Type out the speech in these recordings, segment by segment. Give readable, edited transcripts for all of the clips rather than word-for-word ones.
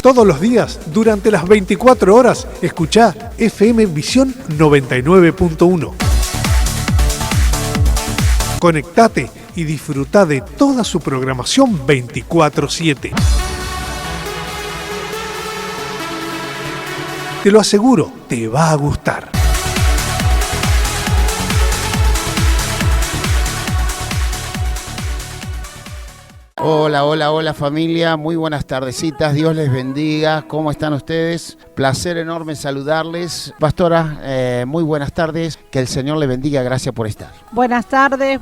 Todos los días, durante las 24 horas, escuchá FM Visión 99.1. Conectate y disfruta de toda su programación 24/7. Te lo aseguro, te va a gustar. Hola familia, muy buenas tardecitas, Dios les bendiga, ¿cómo están ustedes? Placer enorme saludarles. Pastora, muy buenas tardes, que el Señor les bendiga, gracias por estar. Buenas tardes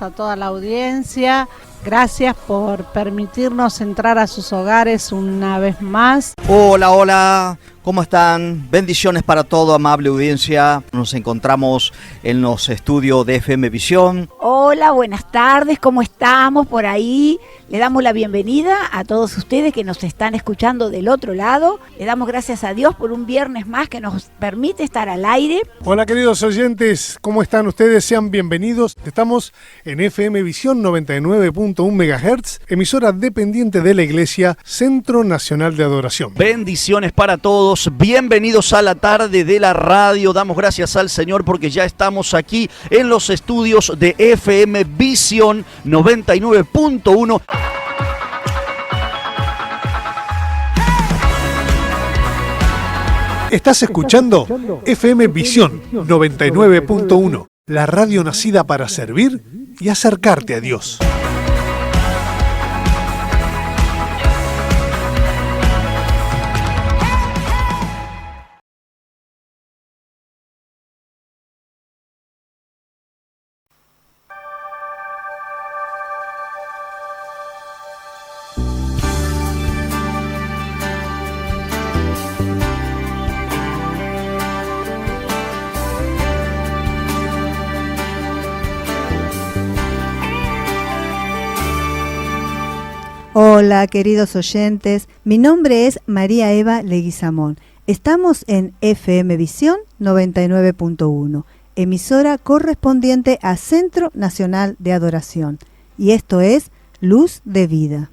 a toda la audiencia, gracias por permitirnos entrar a sus hogares una vez más. Hola, ¿cómo están? Bendiciones para toda amable audiencia. Nos encontramos en los estudios de FM Visión. Hola, buenas tardes, ¿cómo estamos por ahí? Le damos la bienvenida a todos ustedes que nos están escuchando del otro lado. Le damos gracias a Dios por un viernes más que nos permite estar al aire. Hola queridos oyentes, ¿cómo están ustedes? Sean bienvenidos. Estamos en FM Visión 99.1 MHz, emisora dependiente de la Iglesia Centro Nacional de Adoración. Bendiciones para todos, bienvenidos a la tarde de la radio. Damos gracias al Señor porque ya estamos aquí en los estudios de FM Visión 99.1. Estás escuchando FM Visión 99.1, la radio nacida para servir y acercarte a Dios. Hola queridos oyentes, mi nombre es María Eva Leguizamón. Estamos en FM Visión 99.1, emisora correspondiente a Centro Nacional de Adoración. Y esto es Luz de Vida.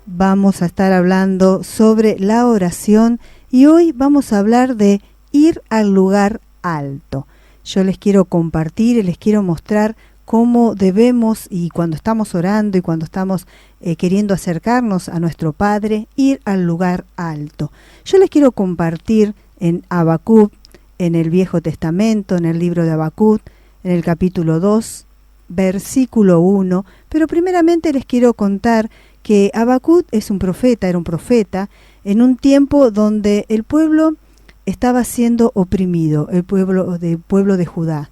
Vamos a estar hablando sobre la oración y hoy vamos a hablar de ir al lugar alto. Yo les quiero compartir y les quiero mostrar cómo debemos, y cuando estamos orando y cuando estamos queriendo acercarnos a nuestro Padre, ir al lugar alto. Yo les quiero compartir en Habacuc, en el Viejo Testamento, en el libro de Habacuc, en el capítulo 2, versículo 1, pero primeramente les quiero contar que Habacuc era un profeta en un tiempo donde el pueblo estaba siendo oprimido, el pueblo de Judá.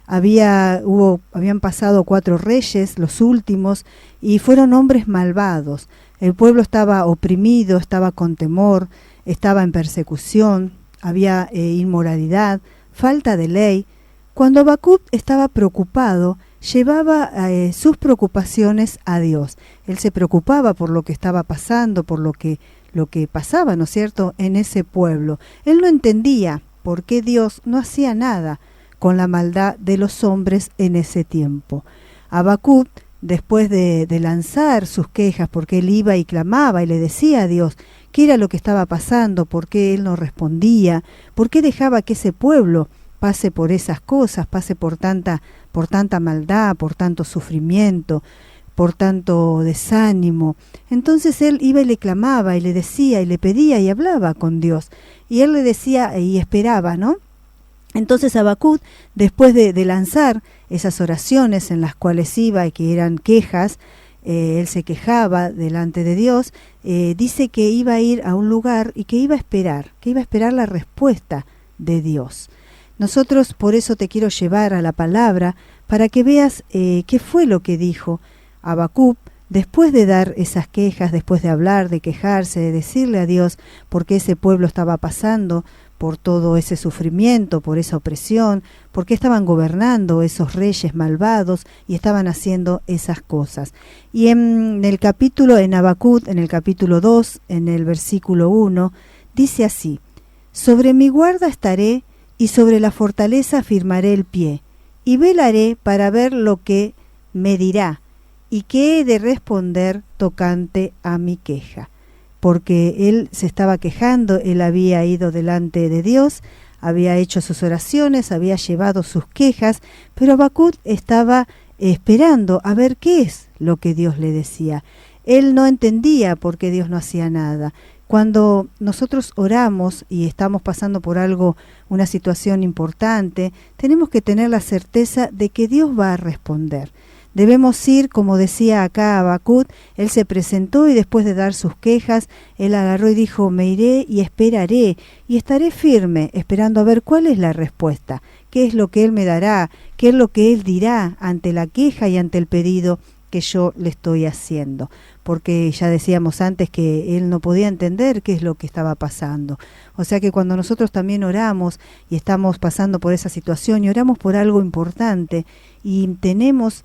Habían pasado 4 reyes, los últimos, y fueron hombres malvados. El pueblo estaba oprimido, estaba con temor, estaba en persecución, había inmoralidad, falta de ley. Cuando Habacuc estaba preocupado, llevaba sus preocupaciones a Dios. Él se preocupaba por lo que estaba pasando, por lo que pasaba, ¿no es cierto?, en ese pueblo. Él no entendía por qué Dios no hacía nada con la maldad de los hombres en ese tiempo. Habacuc, después de lanzar sus quejas, porque él iba y clamaba y le decía a Dios qué era lo que estaba pasando, por qué él no respondía, por qué dejaba que ese pueblo pase por esas cosas, pase por tanta maldad, por tanto sufrimiento, por tanto desánimo. Entonces él iba y le clamaba y le decía y le pedía y hablaba con Dios. Y él le decía y esperaba, ¿no? Entonces Habacuc, después de lanzar esas oraciones en las cuales iba y que eran quejas, él se quejaba delante de Dios, dice que iba a ir a un lugar y que iba a esperar la respuesta de Dios. Nosotros por eso te quiero llevar a la palabra para que veas qué fue lo que dijo Habacuc después de dar esas quejas, después de hablar, de quejarse, de decirle a Dios por qué ese pueblo estaba pasando por todo ese sufrimiento, por esa opresión, por qué estaban gobernando esos reyes malvados y estaban haciendo esas cosas. Y en Habacuc, en el capítulo 2, en el versículo 1, dice así: sobre mi guarda estaré y sobre la fortaleza firmaré el pie, y velaré para ver lo que me dirá y qué he de responder tocante a mi queja. Porque él se estaba quejando, él había ido delante de Dios, había hecho sus oraciones, había llevado sus quejas, pero Habacuc estaba esperando a ver qué es lo que Dios le decía. Él no entendía por qué Dios no hacía nada. Cuando nosotros oramos y estamos pasando por algo, una situación importante, tenemos que tener la certeza de que Dios va a responder. Debemos ir, como decía acá Habacuc, él se presentó y después de dar sus quejas, él agarró y dijo, me iré y esperaré, y estaré firme, esperando a ver cuál es la respuesta, qué es lo que él me dará, qué es lo que él dirá ante la queja y ante el pedido que yo le estoy haciendo, porque ya decíamos antes que él no podía entender qué es lo que estaba pasando. O sea que cuando nosotros también oramos y estamos pasando por esa situación y oramos por algo importante y tenemos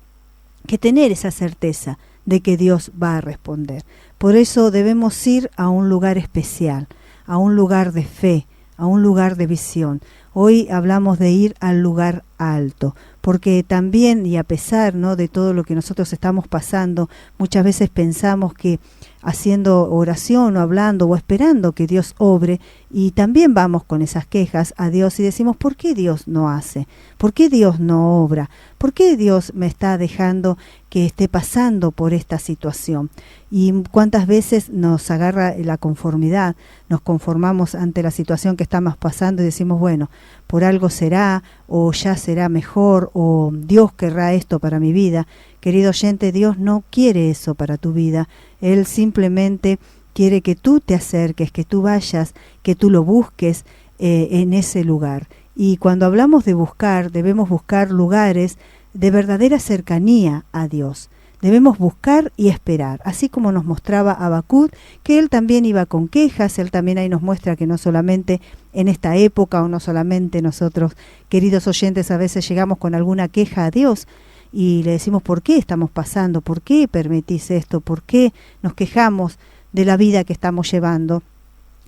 que tener esa certeza de que Dios va a responder. Por eso debemos ir a un lugar especial, a un lugar de fe, a un lugar de visión. Hoy hablamos de ir al lugar alto, porque también, y a pesar, ¿no?, de todo lo que nosotros estamos pasando, muchas veces pensamos que haciendo oración o hablando o esperando que Dios obre, y también vamos con esas quejas a Dios y decimos, ¿por qué Dios no hace? ¿Por qué Dios no obra? ¿Por qué Dios me está dejando que esté pasando por esta situación? Y cuántas veces nos agarra la conformidad, nos conformamos ante la situación que estamos pasando y decimos, bueno, por algo será, o ya será mejor, o Dios querrá esto para mi vida. Querido oyente, Dios no quiere eso para tu vida. Él simplemente quiere que tú te acerques, que tú vayas, que tú lo busques en ese lugar. Y cuando hablamos de buscar, debemos buscar lugares de verdadera cercanía a Dios. Debemos buscar y esperar, así como nos mostraba Habacuc, que él también iba con quejas, él también ahí nos muestra que no solamente en esta época o no solamente nosotros, queridos oyentes, a veces llegamos con alguna queja a Dios y le decimos por qué estamos pasando, por qué permitís esto, por qué nos quejamos de la vida que estamos llevando.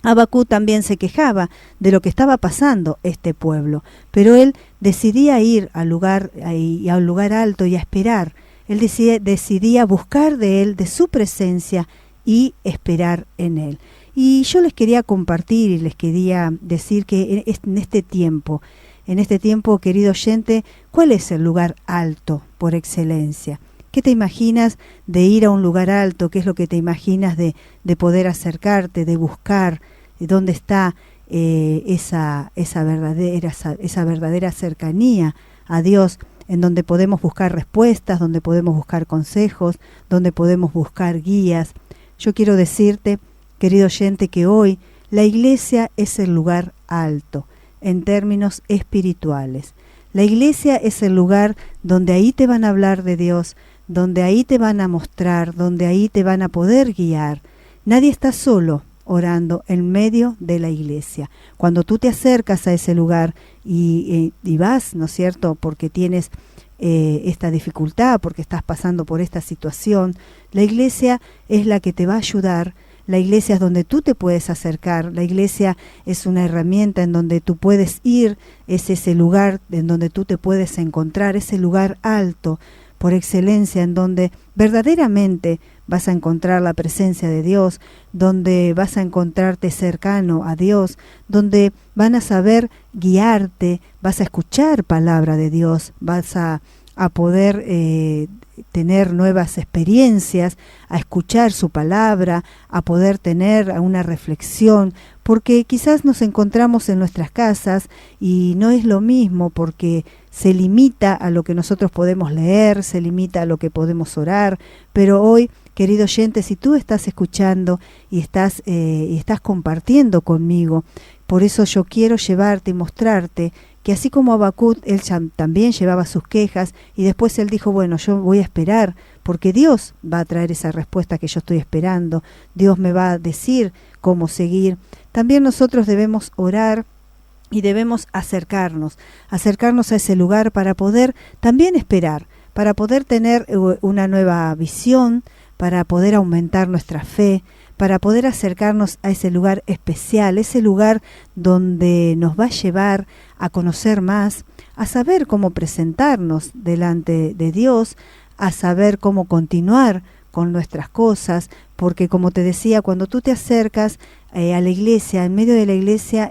Habacuc también se quejaba de lo que estaba pasando este pueblo, pero él decidía ir al lugar alto y a esperar. Él decidía buscar de él, de su presencia y esperar en él. Y yo les quería compartir y les quería decir que en este tiempo, querido oyente, ¿cuál es el lugar alto por excelencia? ¿Qué te imaginas de ir a un lugar alto? ¿Qué es lo que te imaginas de poder acercarte, de buscar dónde está esa verdadera cercanía a Dios, en donde podemos buscar respuestas, donde podemos buscar consejos, donde podemos buscar guías? Yo quiero decirte, querido oyente, que hoy la iglesia es el lugar alto en términos espirituales. La iglesia es el lugar donde ahí te van a hablar de Dios, donde ahí te van a mostrar, donde ahí te van a poder guiar. Nadie está solo orando en medio de la iglesia. Cuando tú te acercas a ese lugar y vas, ¿no es cierto?, porque tienes esta dificultad, porque estás pasando por esta situación, la iglesia es la que te va a ayudar. La iglesia es donde tú te puedes acercar, la iglesia es una herramienta en donde tú puedes ir, es ese lugar en donde tú te puedes encontrar, ese lugar alto por excelencia, en donde verdaderamente vas a encontrar la presencia de Dios, donde vas a encontrarte cercano a Dios, donde van a saber guiarte, vas a escuchar palabra de Dios, vas a poder tener nuevas experiencias, a escuchar su palabra, a poder tener una reflexión, porque quizás nos encontramos en nuestras casas y no es lo mismo, porque se limita a lo que nosotros podemos leer, se limita a lo que podemos orar, pero hoy, querido oyente, si tú estás escuchando y estás compartiendo conmigo, por eso yo quiero llevarte y mostrarte que así como Habacuc, él también llevaba sus quejas y después él dijo, bueno, yo voy a esperar porque Dios va a traer esa respuesta que yo estoy esperando, Dios me va a decir cómo seguir. También nosotros debemos orar y debemos acercarnos a ese lugar para poder también esperar, para poder tener una nueva visión, para poder aumentar nuestra fe, para poder acercarnos a ese lugar especial, ese lugar donde nos va a llevar a conocer más, a saber cómo presentarnos delante de Dios, a saber cómo continuar con nuestras cosas, porque como te decía, cuando tú te acercas a la iglesia, en medio de la iglesia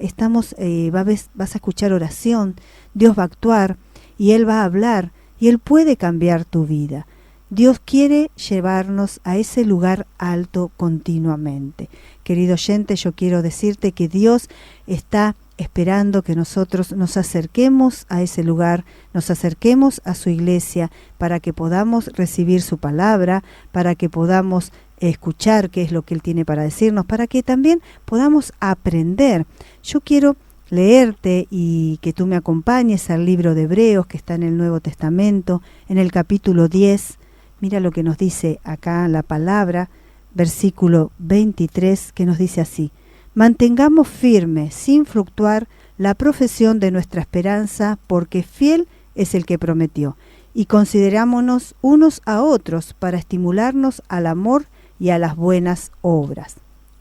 vas a escuchar oración, Dios va a actuar y Él va a hablar y Él puede cambiar tu vida. Dios quiere llevarnos a ese lugar alto continuamente. Querido oyente, yo quiero decirte que Dios está esperando que nosotros nos acerquemos a ese lugar, nos acerquemos a su iglesia para que podamos recibir su palabra, para que podamos escuchar qué es lo que Él tiene para decirnos, para que también podamos aprender. Yo quiero leerte y que tú me acompañes al libro de Hebreos, que está en el Nuevo Testamento, en el capítulo 10. Mira lo que nos dice acá la palabra, versículo 23, que nos dice así: mantengamos firme, sin fluctuar, la profesión de nuestra esperanza, porque fiel es el que prometió. Y considerámonos unos a otros para estimularnos al amor y a las buenas obras.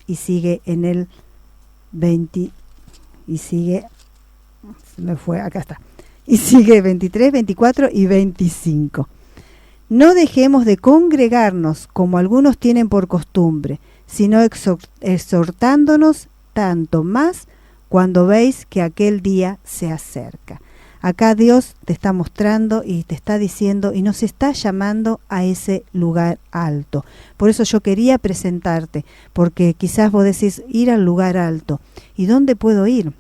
Y sigue en el 20, y sigue, se me fue, acá está. Y sigue 23, 24 y 25. No dejemos de congregarnos como algunos tienen por costumbre, sino exhortándonos tanto más cuando veis que aquel día se acerca. Acá Dios te está mostrando y te está diciendo y nos está llamando a ese lugar alto. Por eso yo quería presentarte, porque quizás vos decís ir al lugar alto. ¿Y dónde puedo ir?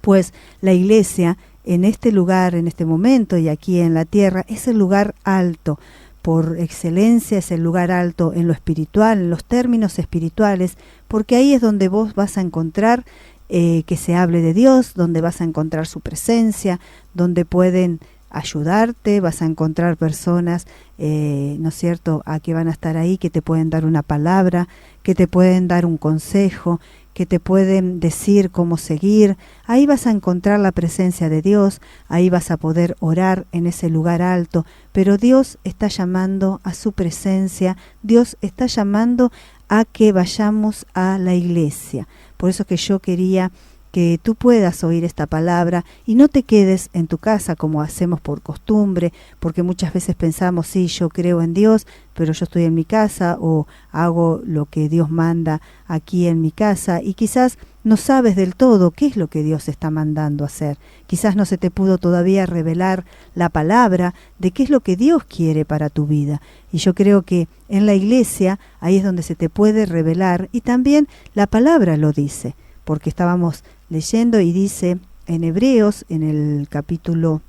Pues la iglesia en este lugar, en este momento y aquí en la tierra, es el lugar alto. Por excelencia es el lugar alto en lo espiritual, en los términos espirituales, porque ahí es donde vos vas a encontrar que se hable de Dios, donde vas a encontrar su presencia, donde pueden ayudarte, vas a encontrar personas, ¿no es cierto?, a que van a estar ahí, que te pueden dar una palabra, que te pueden dar un consejo, que te pueden decir cómo seguir. Ahí vas a encontrar la presencia de Dios, ahí vas a poder orar en ese lugar alto, pero Dios está llamando a su presencia, Dios está llamando a que vayamos a la iglesia. Por eso que yo quería que tú puedas oír esta palabra y no te quedes en tu casa como hacemos por costumbre, porque muchas veces pensamos, sí, yo creo en Dios, pero yo estoy en mi casa o hago lo que Dios manda aquí en mi casa y quizás no sabes del todo qué es lo que Dios está mandando hacer. Quizás no se te pudo todavía revelar la palabra de qué es lo que Dios quiere para tu vida. Y yo creo que en la iglesia ahí es donde se te puede revelar y también la palabra lo dice, porque estábamos leyendo y dice en Hebreos, en el capítulo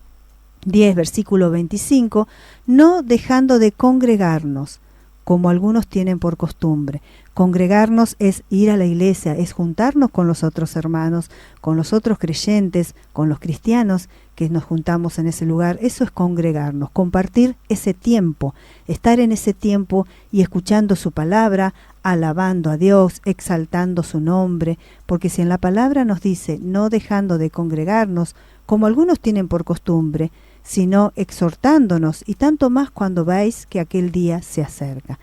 10, versículo 25, no dejando de congregarnos, como algunos tienen por costumbre. Congregarnos es ir a la iglesia, es juntarnos con los otros hermanos, con los otros creyentes, con los cristianos que nos juntamos en ese lugar. Eso es congregarnos, compartir ese tiempo, estar en ese tiempo y escuchando su palabra, alabando a Dios, exaltando su nombre, porque si en la palabra nos dice no dejando de congregarnos, como algunos tienen por costumbre, sino exhortándonos, y tanto más cuando veis que aquel día se acerca.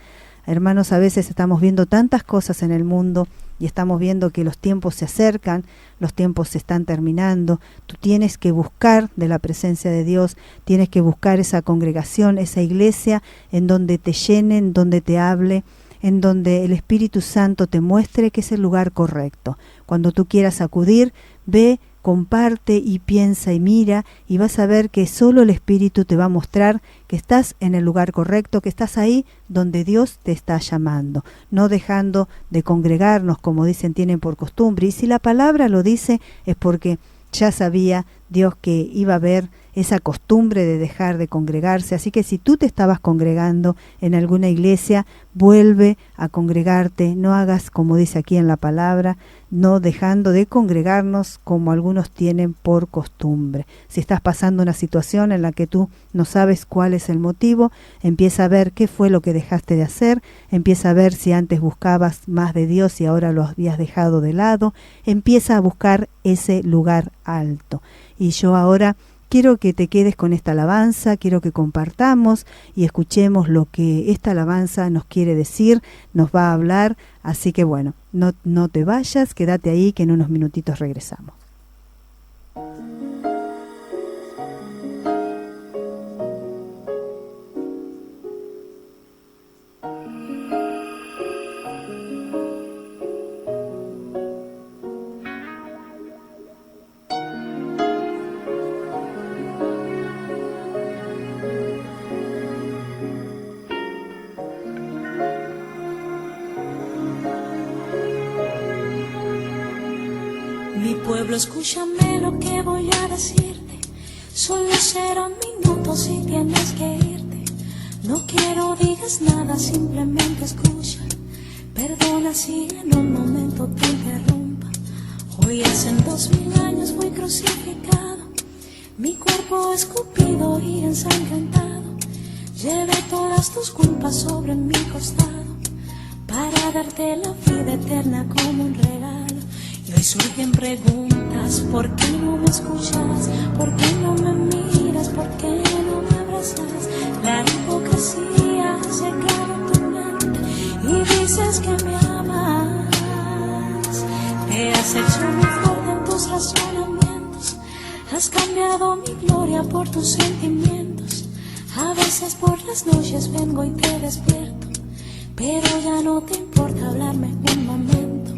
Hermanos, a veces estamos viendo tantas cosas en el mundo y estamos viendo que los tiempos se acercan, los tiempos se están terminando. Tú tienes que buscar de la presencia de Dios, tienes que buscar esa congregación, esa iglesia en donde te llenen, donde te hable, en donde el Espíritu Santo te muestre que es el lugar correcto. Cuando tú quieras acudir, ve, comparte y piensa y mira y vas a ver que solo el Espíritu te va a mostrar que estás en el lugar correcto, que estás ahí donde Dios te está llamando, no dejando de congregarnos como dicen tienen por costumbre. Y si la palabra lo dice es porque ya sabía Dios que iba a haber esa costumbre de dejar de congregarse. Así que si tú te estabas congregando en alguna iglesia, vuelve a congregarte, no hagas como dice aquí en la palabra, no dejando de congregarnos como algunos tienen por costumbre. Si estás pasando una situación en la que tú no sabes cuál es el motivo, empieza a ver qué fue lo que dejaste de hacer, empieza a ver si antes buscabas más de Dios y ahora lo habías dejado de lado, empieza a buscar ese lugar alto. Y yo ahora quiero que te quedes con esta alabanza, quiero que compartamos y escuchemos lo que esta alabanza nos quiere decir, nos va a hablar. Así que bueno, no te vayas, quédate ahí que en unos minutitos regresamos. Mi pueblo, escúchame lo que voy a decirte. Solo 0 minutos y tienes que irte. No quiero digas nada, simplemente escucha. Perdona si en un momento te interrumpa. Hoy hacen 2000 años fui crucificado. Mi cuerpo escupido y ensangrentado. Llevé todas tus culpas sobre mi costado para darte la vida eterna como un regalo. Y hoy surgen preguntas, ¿por qué no me escuchas? ¿Por qué no me miras? ¿Por qué no me abrazas? La hipocresía se clava en tu mente y dices que me amas. Te has hecho muy fuerte en tus razonamientos, has cambiado mi gloria por tus sentimientos. A veces por las noches vengo y te despierto, pero ya no te importa hablarme un momento.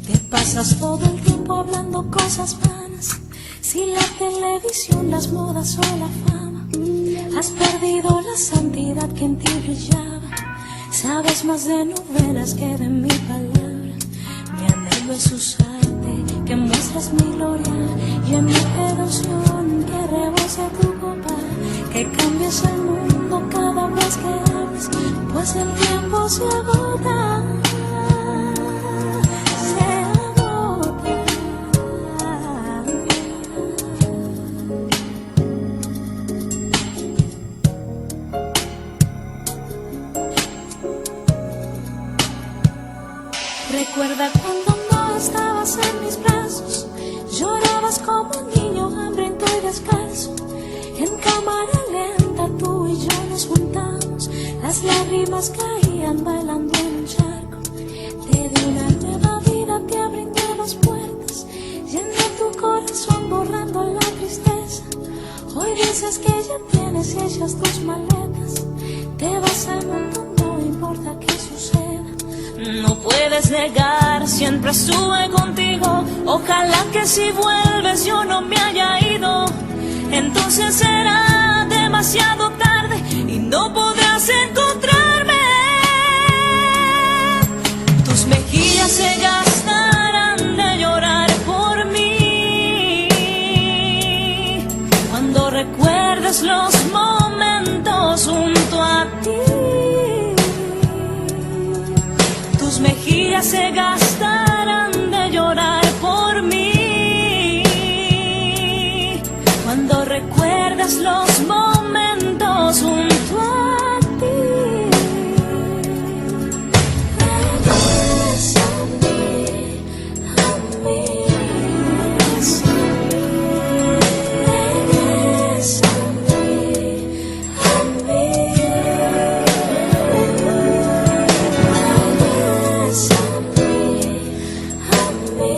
Te pasas todo el tiempo hablando cosas vanas, si la televisión, las modas o la fama. Has perdido la santidad que en ti brillaba. Sabes más de novelas que de mi palabra. Mi anhelo es usarte, que muestras mi gloria, y en mi devoción que rebose tu copa. Que cambies el mundo cada vez que hables, pues el tiempo se agota. Recuerda cuando no estabas en mis brazos, llorabas como un niño hambriento y descalzo. En cámara lenta tú y yo nos juntamos, las lágrimas caían bailando en un charco. Te di una nueva vida, te abrí nuevas puertas, llené tu corazón borrando la tristeza. Hoy dices que ya tienes hechas tus maletas, te vas al mundo, no importa qué suceda. No puedes negar, siempre estuve contigo. Ojalá que si vuelves yo no me haya ido. Entonces será demasiado tarde y no podrás encontrarme. Tus mejillas se gastarán de llorar por mí. Cuando recuerdes los momentos junto a ti. Tus mejillas se gastarán de llorar por mí. Cuando recuerdas los momentos junto a ti. Regresa a mí, a mí. Regresa a mí, regresa a mí, a mí.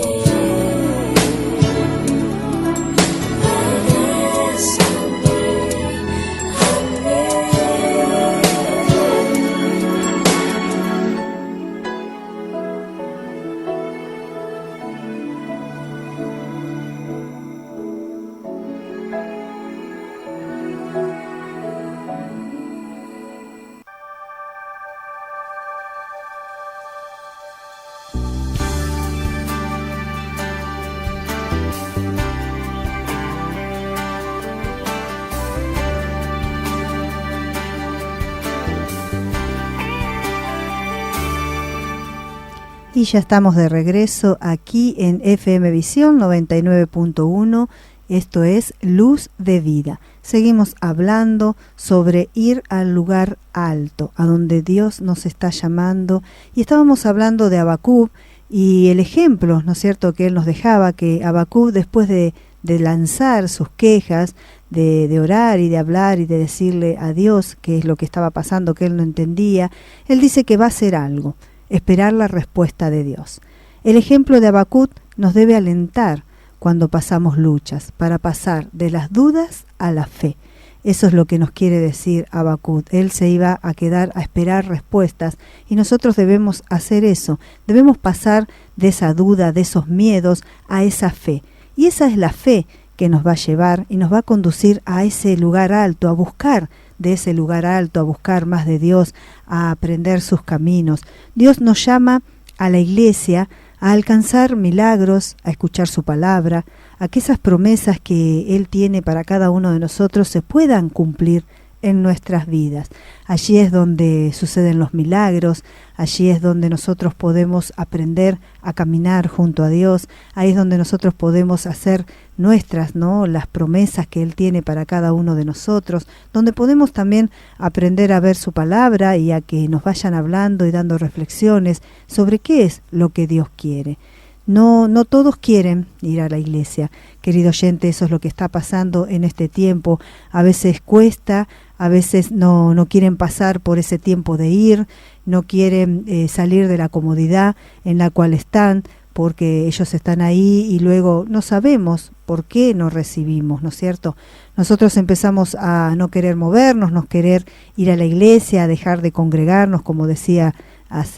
Y ya estamos de regreso aquí en FM Visión 99.1. Esto es Luz de Vida. Seguimos hablando sobre ir al lugar alto, a donde Dios nos está llamando. Y estábamos hablando de Habacuc y el ejemplo, ¿no es cierto?, que él nos dejaba, que Habacuc, después de lanzar sus quejas, de orar y de hablar y de decirle a Dios qué es lo que estaba pasando, que él no entendía, él dice que va a hacer algo, esperar la respuesta de Dios. El ejemplo de Habacuc nos debe alentar cuando pasamos luchas, para pasar de las dudas a la fe. Eso es lo que nos quiere decir Habacuc. Él se iba a quedar a esperar respuestas y nosotros debemos hacer eso. Debemos pasar de esa duda, de esos miedos, a esa fe. Y esa es la fe que nos va a llevar y nos va a conducir a ese lugar alto, a buscar de ese lugar alto, a buscar más de Dios, a aprender sus caminos. Dios nos llama a la iglesia a alcanzar milagros, a escuchar su palabra, a que esas promesas que Él tiene para cada uno de nosotros se puedan cumplir en nuestras vidas. Allí es donde suceden los milagros, allí es donde nosotros podemos aprender a caminar junto a Dios, ahí es donde nosotros podemos hacer nuestras, ¿no?, las promesas que Él tiene para cada uno de nosotros, donde podemos también aprender a ver su palabra y a que nos vayan hablando y dando reflexiones sobre qué es lo que Dios quiere. No todos quieren ir a la iglesia, querido oyente, eso es lo que está pasando en este tiempo. A veces cuesta, a veces no quieren pasar por ese tiempo de ir, no quieren salir de la comodidad en la cual están, porque ellos están ahí y luego no sabemos por qué no recibimos, ¿no es cierto? Nosotros empezamos a no querer movernos, no querer ir a la iglesia, a dejar de congregarnos, como decía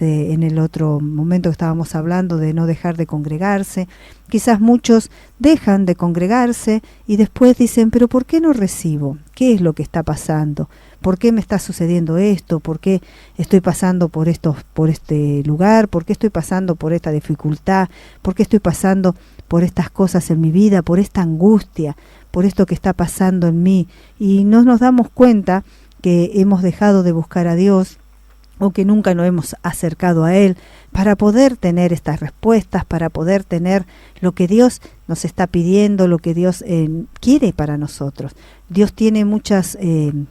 en el otro momento que estábamos hablando de no dejar de congregarse. Quizás muchos dejan de congregarse y después dicen, pero ¿por qué no recibo? ¿Qué es lo que está pasando? ¿Por qué me está sucediendo esto? ¿Por qué estoy pasando por este lugar? ¿Por qué estoy pasando por esta dificultad? ¿Por qué estoy pasando por estas cosas en mi vida? ¿Por esta angustia? ¿Por esto que está pasando en mí? Y no nos damos cuenta que hemos dejado de buscar a Dios, o que nunca nos hemos acercado a Él para poder tener estas respuestas, para poder tener lo que Dios nos está pidiendo, lo que Dios quiere para nosotros. Dios tiene muchas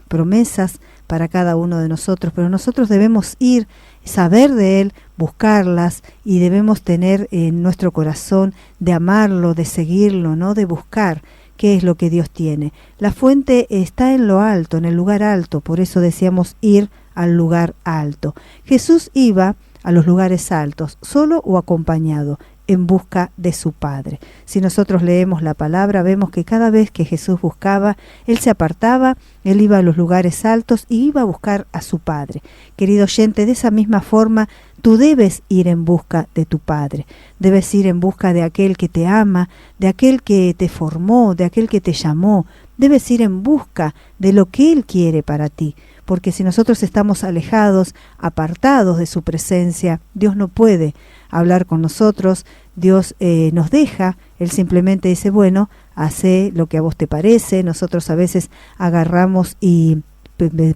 promesas para cada uno de nosotros, pero nosotros debemos ir, saber de Él, buscarlas, y debemos tener en nuestro corazón de amarlo, de seguirlo, ¿no?, de buscar qué es lo que Dios tiene. La fuente está en lo alto, en el lugar alto, por eso decíamos ir al lugar alto. Jesús iba a los lugares altos, solo o acompañado, en busca de su Padre. Si nosotros leemos la palabra, vemos que cada vez que Jesús buscaba, Él se apartaba, Él iba a los lugares altos y iba a buscar a su Padre. Querido oyente, de esa misma forma, tú debes ir en busca de tu Padre. Debes ir en busca de aquel que te ama, de aquel que te formó, de aquel que te llamó. Debes ir en busca de lo que Él quiere para ti. Porque si nosotros estamos alejados, apartados de su presencia, Dios no puede hablar con nosotros, Dios nos deja, Él simplemente dice, bueno, hace lo que a vos te parece. Nosotros a veces agarramos y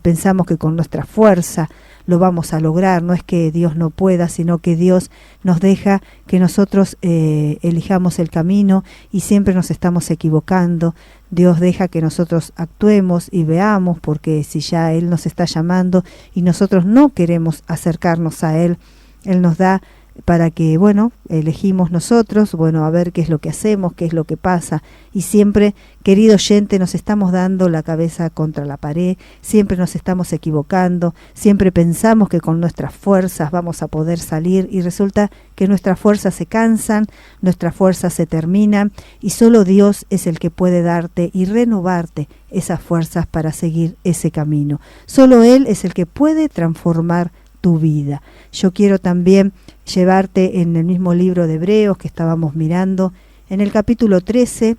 pensamos que con nuestra fuerza lo vamos a lograr. No es que Dios no pueda, sino que Dios nos deja que nosotros elijamos el camino y siempre nos estamos equivocando. Dios deja que nosotros actuemos y veamos, porque si ya Él nos está llamando y nosotros no queremos acercarnos a Él, Él nos da para que, bueno, elegimos nosotros, bueno, a ver qué es lo que hacemos, qué es lo que pasa. Y siempre, querido oyente, nos estamos dando la cabeza contra la pared, siempre nos estamos equivocando, siempre pensamos que con nuestras fuerzas vamos a poder salir y resulta que nuestras fuerzas se cansan, nuestras fuerzas se terminan y solo Dios es el que puede darte y renovarte esas fuerzas para seguir ese camino. Solo Él es el que puede transformar tu vida. Yo quiero también llevarte en el mismo libro de Hebreos que estábamos mirando, en el capítulo 13,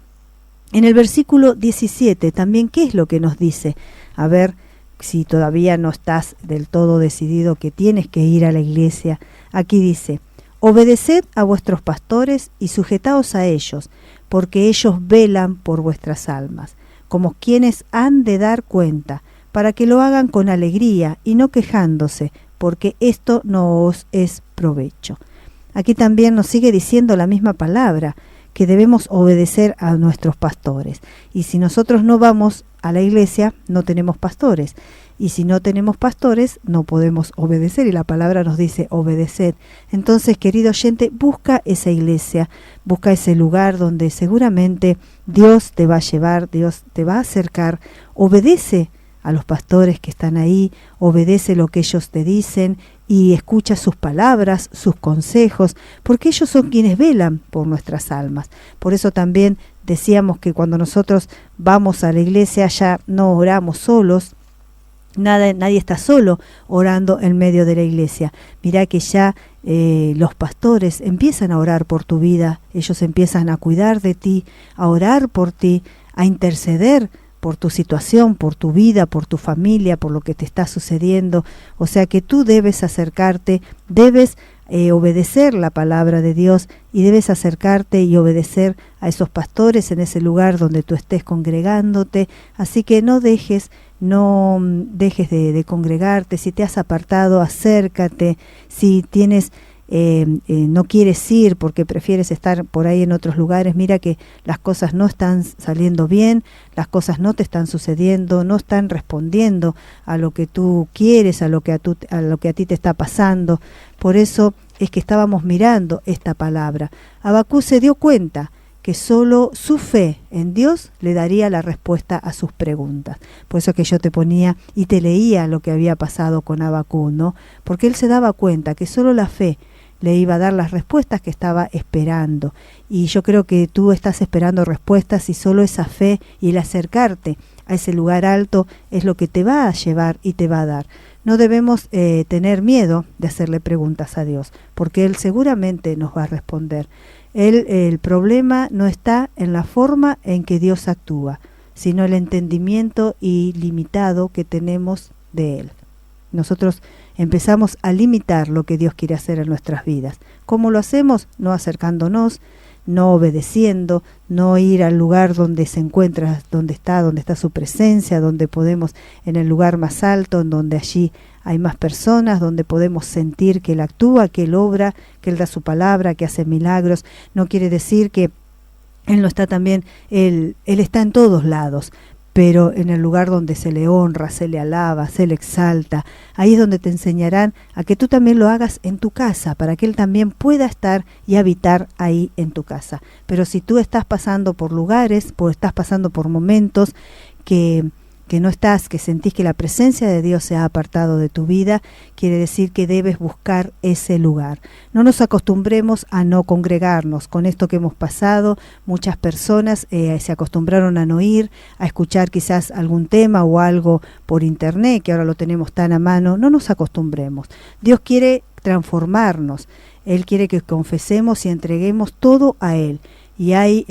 en el versículo 17, también qué es lo que nos dice. A ver si todavía no estás del todo decidido que tienes que ir a la iglesia. Aquí dice, obedeced a vuestros pastores y sujetaos a ellos, porque ellos velan por vuestras almas, como quienes han de dar cuenta, para que lo hagan con alegría y no quejándose, porque esto no os es provecho. Aquí también nos sigue diciendo la misma palabra, que debemos obedecer a nuestros pastores. Y si nosotros no vamos a la iglesia, no tenemos pastores. Y si no tenemos pastores, no podemos obedecer. Y la palabra nos dice obedecer. Entonces, querido oyente, busca esa iglesia, busca ese lugar donde seguramente Dios te va a llevar, Dios te va a acercar. Obedece a los pastores que están ahí, obedece lo que ellos te dicen y escucha sus palabras, sus consejos, porque ellos son quienes velan por nuestras almas. Por eso también decíamos que cuando nosotros vamos a la iglesia ya no oramos solos, nadie está solo orando en medio de la iglesia. Mirá que ya los pastores empiezan a orar por tu vida, ellos empiezan a cuidar de ti, a orar por ti, a interceder por tu situación, por tu vida, por tu familia, por lo que te está sucediendo. O sea que tú debes acercarte, debes obedecer la palabra de Dios y debes acercarte y obedecer a esos pastores en ese lugar donde tú estés congregándote. Así que no dejes de congregarte. Si te has apartado, acércate. Si tienes no quieres ir porque prefieres estar por ahí en otros lugares, mira que las cosas no están saliendo bien, las cosas no te están sucediendo, no están respondiendo a lo que tú quieres, a lo que a ti te está pasando. Por eso es que estábamos mirando esta palabra. Habacuc se dio cuenta que solo su fe en Dios le daría la respuesta a sus preguntas. Por eso que yo te ponía y te leía lo que había pasado con Habacuc, ¿no? Porque él se daba cuenta que solo la fe le iba a dar las respuestas que estaba esperando. Y yo creo que tú estás esperando respuestas y solo esa fe y el acercarte a ese lugar alto es lo que te va a llevar y te va a dar. No debemos tener miedo de hacerle preguntas a Dios, porque Él seguramente nos va a responder. El problema no está en la forma en que Dios actúa, sino el entendimiento ilimitado que tenemos de Él. Nosotros empezamos a limitar lo que Dios quiere hacer en nuestras vidas. ¿Cómo lo hacemos? No acercándonos, no obedeciendo, no ir al lugar donde se encuentra, donde está su presencia, donde podemos, en el lugar más alto, en donde allí hay más personas, donde podemos sentir que Él actúa, que Él obra, que Él da su palabra, que hace milagros. No quiere decir que Él no está también, Él está en todos lados, pero en el lugar donde se le honra, se le alaba, se le exalta, ahí es donde te enseñarán a que tú también lo hagas en tu casa, para que Él también pueda estar y habitar ahí en tu casa. Pero si tú estás pasando por lugares, estás pasando por momentos que no estás, que sentís que la presencia de Dios se ha apartado de tu vida, quiere decir que debes buscar ese lugar. No nos acostumbremos a no congregarnos. Con esto que hemos pasado, muchas personas se acostumbraron a no ir, a escuchar quizás algún tema o algo por internet, que ahora lo tenemos tan a mano. No nos acostumbremos. Dios quiere transformarnos. Él quiere que confesemos y entreguemos todo a Él. Y hay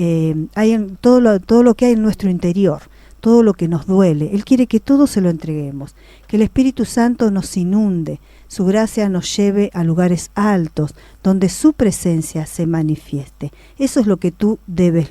todo lo que hay en nuestro interior, todo lo que nos duele. Él quiere que todo se lo entreguemos, que el Espíritu Santo nos inunde, su gracia nos lleve a lugares altos, donde su presencia se manifieste. Eso es lo que tú debes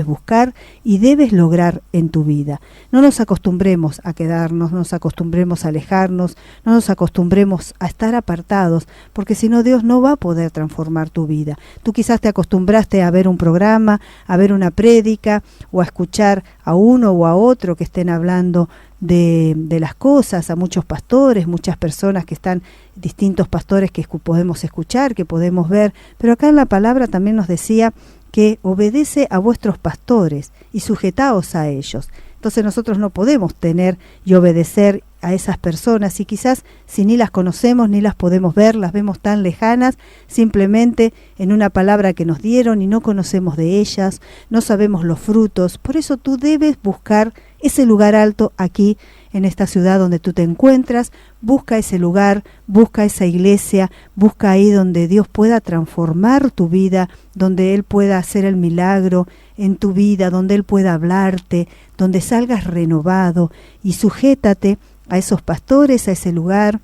buscar y debes lograr en tu vida. No nos acostumbremos a quedarnos, no nos acostumbremos a alejarnos, no nos acostumbremos a estar apartados, porque si no, Dios no va a poder transformar tu vida. Tú quizás te acostumbraste a ver un programa, a ver una prédica, o a escuchar a uno o a otro que estén hablando de las cosas, a muchos pastores, muchas personas que están, distintos pastores que podemos escuchar, que podemos ver, pero acá en la palabra también nos decía que obedece a vuestros pastores y sujetaos a ellos. Entonces nosotros no podemos tener y obedecer a esas personas, y quizás si ni las conocemos ni las podemos ver, las vemos tan lejanas, simplemente en una palabra que nos dieron y no conocemos de ellas, no sabemos los frutos. Por eso tú debes buscar ese lugar alto aquí en esta ciudad donde tú te encuentras. Busca ese lugar, busca esa iglesia, busca ahí donde Dios pueda transformar tu vida, donde Él pueda hacer el milagro en tu vida, donde Él pueda hablarte, donde salgas renovado, y sujétate a esos pastores, a ese lugar,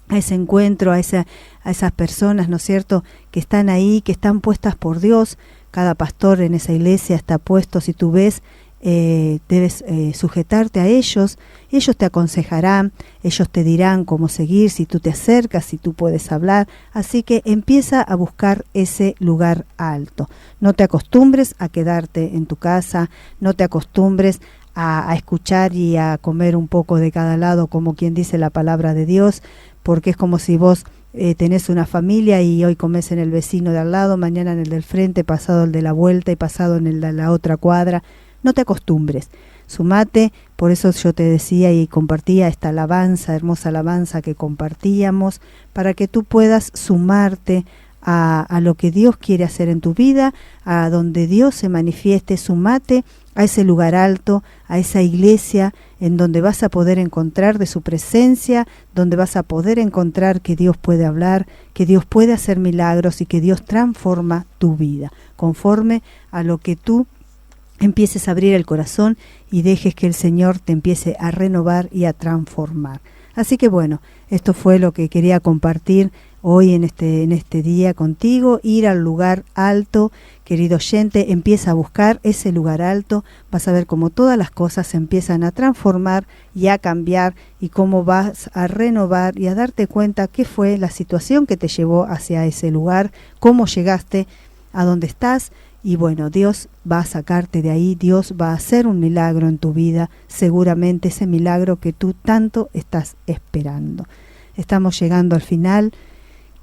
a ese encuentro, a esas personas, ¿no es cierto?, que están ahí, que están puestas por Dios. Cada pastor en esa iglesia está puesto, si tú ves, debes sujetarte a ellos. Ellos te aconsejarán, ellos te dirán cómo seguir, si tú te acercas, si tú puedes hablar. Así que empieza a buscar ese lugar alto. No te acostumbres a quedarte en tu casa, no te acostumbres a escuchar y a comer un poco de cada lado, como quien dice la palabra de Dios, porque es como si vos tenés una familia y hoy comes en el vecino de al lado, mañana en el del frente, pasado el de la vuelta y pasado en el de la otra cuadra. No te acostumbres, sumate. Por eso yo te decía y compartía esta alabanza, hermosa alabanza que compartíamos, para que tú puedas sumarte a lo que Dios quiere hacer en tu vida, a donde Dios se manifieste. Sumate a ese lugar alto, a esa iglesia en donde vas a poder encontrar de su presencia, donde vas a poder encontrar que Dios puede hablar, que Dios puede hacer milagros y que Dios transforma tu vida, conforme a lo que tú empieces a abrir el corazón y dejes que el Señor te empiece a renovar y a transformar. Así que bueno, esto fue lo que quería compartir hoy en este día contigo. Ir al lugar alto, querido oyente, empieza a buscar ese lugar alto. Vas a ver cómo todas las cosas se empiezan a transformar y a cambiar, y cómo vas a renovar y a darte cuenta qué fue la situación que te llevó hacia ese lugar, cómo llegaste a donde estás. Y bueno, Dios va a sacarte de ahí, Dios va a hacer un milagro en tu vida, seguramente ese milagro que tú tanto estás esperando. Estamos llegando al final.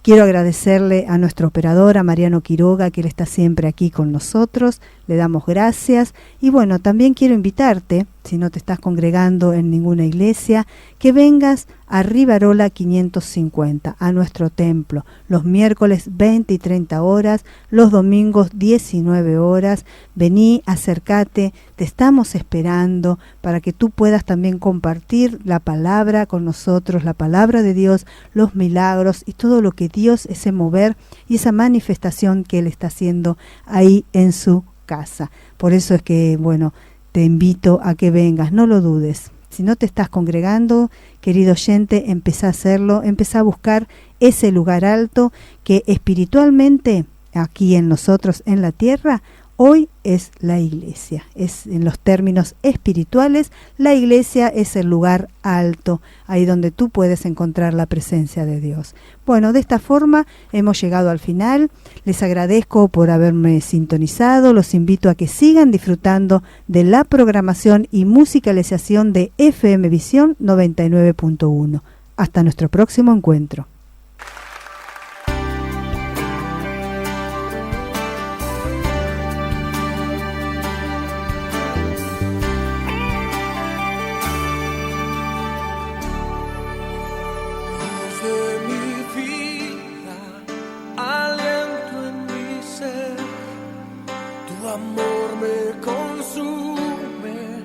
Quiero agradecerle a nuestro operador, a Mariano Quiroga, que él está siempre aquí con nosotros. Le damos gracias. Y bueno, también quiero invitarte, si no te estás congregando en ninguna iglesia, que vengas a Rivarola 550, a nuestro templo, los miércoles 20 y 30 horas, los domingos 19 horas. Vení, acércate, te estamos esperando para que tú puedas también compartir la palabra con nosotros, la palabra de Dios, los milagros y todo lo que Dios, ese mover y esa manifestación que Él está haciendo ahí en su casa. Por eso es que, bueno, te invito a que vengas, no lo dudes. Si no te estás congregando, querido oyente, empezá a hacerlo, empezá a buscar ese lugar alto que espiritualmente, aquí en nosotros, en la tierra, hoy es la iglesia. Es en los términos espirituales, la iglesia es el lugar alto, ahí donde tú puedes encontrar la presencia de Dios. Bueno, de esta forma hemos llegado al final. Les agradezco por haberme sintonizado. Los invito a que sigan disfrutando de la programación y musicalización de FM Visión 99.1. Hasta nuestro próximo encuentro. Amor me consume.